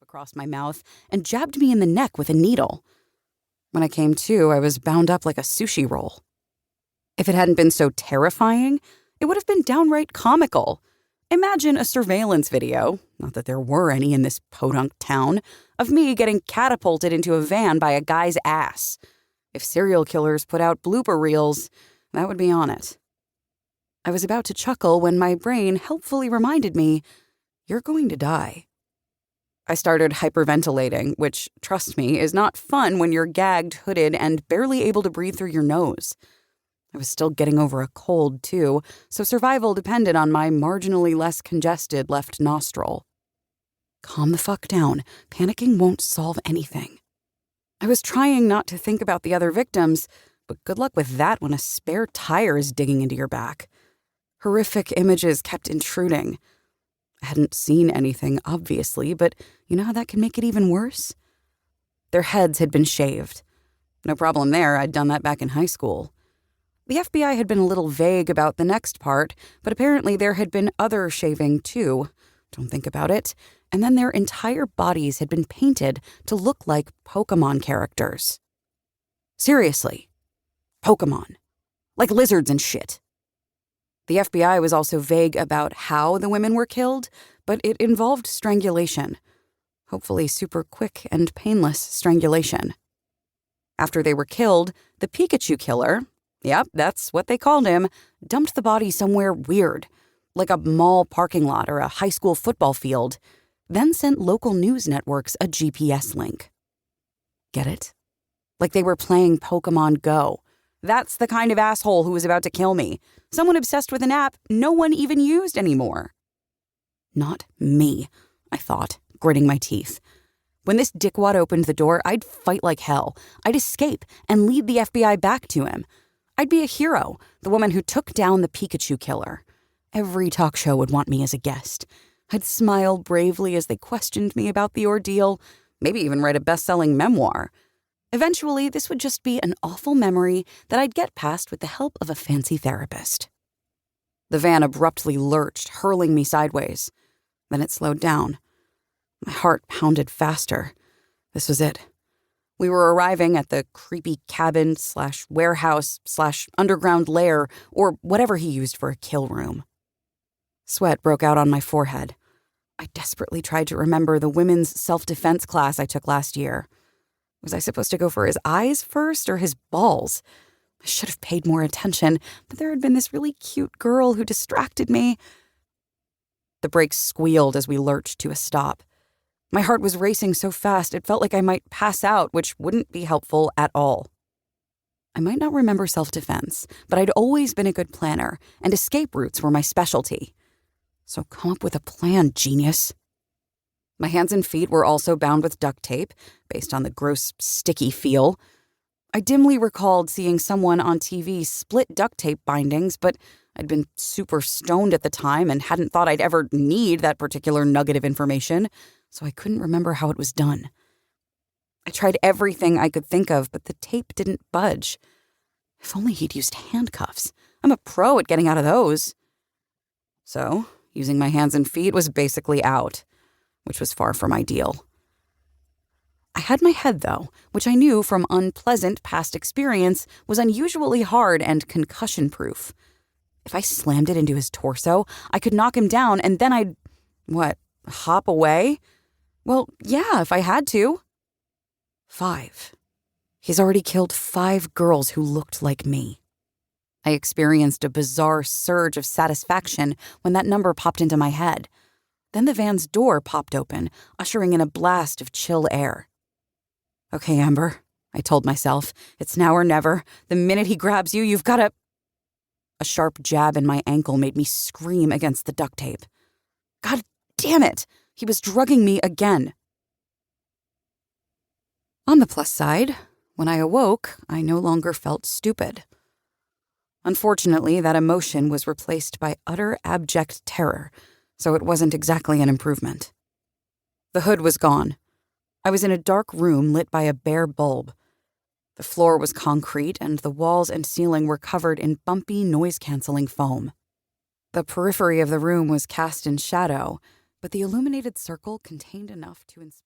across my mouth and jabbed me in the neck with a needle. When I came to, I was bound up like a sushi roll. If it hadn't been so terrifying, it would have been downright comical. Imagine a surveillance video, not that there were any in this podunk town, of me getting catapulted into a van by a guy's ass. If serial killers put out blooper reels, that would be on it. I was about to chuckle when my brain helpfully reminded me, you're going to die. I started hyperventilating, which, trust me, is not fun when you're gagged, hooded, and barely able to breathe through your nose. I was still getting over a cold, too, so survival depended on my marginally less congested left nostril. Calm the fuck down. Panicking won't solve anything. I was trying not to think about the other victims, but good luck with that when a spare tire is digging into your back. Horrific images kept intruding. I hadn't seen anything, obviously, but you know how that can make it even worse? Their heads had been shaved. No problem there, I'd done that back in high school. The FBI had been a little vague about the next part, but apparently there had been other shaving, too. Don't think about it. And then their entire bodies had been painted to look like Pokemon characters. Seriously. Pokemon. Like lizards and shit. The FBI was also vague about how the women were killed, but it involved strangulation. Hopefully super quick and painless strangulation. After they were killed, the Pikachu killer, yep, that's what they called him, dumped the body somewhere weird, like a mall parking lot or a high school football field, then sent local news networks a GPS link. Get it? Like they were playing Pokemon Go. That's the kind of asshole who was about to kill me. Someone obsessed with an app no one even used anymore. Not me, I thought, gritting my teeth. When this dickwad opened the door, I'd fight like hell. I'd escape and lead the FBI back to him. I'd be a hero, the woman who took down the Pikachu killer. Every talk show would want me as a guest. I'd smile bravely as they questioned me about the ordeal, maybe even write a best-selling memoir. Eventually, this would just be an awful memory that I'd get past with the help of a fancy therapist. The van abruptly lurched, hurling me sideways. Then it slowed down. My heart pounded faster. This was it. We were arriving at the creepy cabin/warehouse/underground lair, or whatever he used for a kill room. Sweat broke out on my forehead. I desperately tried to remember the women's self-defense class I took last year. Was I supposed to go for his eyes first or his balls? I should have paid more attention, but there had been this really cute girl who distracted me. The brakes squealed as we lurched to a stop. My heart was racing so fast it felt like I might pass out, which wouldn't be helpful at all. I might not remember self-defense, but I'd always been a good planner, and escape routes were my specialty. So come up with a plan, genius. My hands and feet were also bound with duct tape, based on the gross, sticky feel. I dimly recalled seeing someone on TV split duct tape bindings, but I'd been super stoned at the time and hadn't thought I'd ever need that particular nugget of information, so I couldn't remember how it was done. I tried everything I could think of, but the tape didn't budge. If only he'd used handcuffs. I'm a pro at getting out of those. So, using my hands and feet was basically out, which was far from ideal. I had my head, though, which I knew from unpleasant past experience was unusually hard and concussion-proof. If I slammed it into his torso, I could knock him down and then I'd, hop away? Well, yeah, if I had to. 5. He's already killed 5 girls who looked like me. I experienced a bizarre surge of satisfaction when that number popped into my head. Then the van's door popped open, ushering in a blast of chill air. Okay, Amber, I told myself, it's now or never. The minute he grabs you, you've got to... A sharp jab in my ankle made me scream against the duct tape. God damn it! He was drugging me again. On the plus side, when I awoke, I no longer felt stupid. Unfortunately, that emotion was replaced by utter abject terror, so it wasn't exactly an improvement. The hood was gone. I was in a dark room lit by a bare bulb. The floor was concrete, and the walls and ceiling were covered in bumpy, noise-canceling foam. The periphery of the room was cast in shadow, but the illuminated circle contained enough to inspire...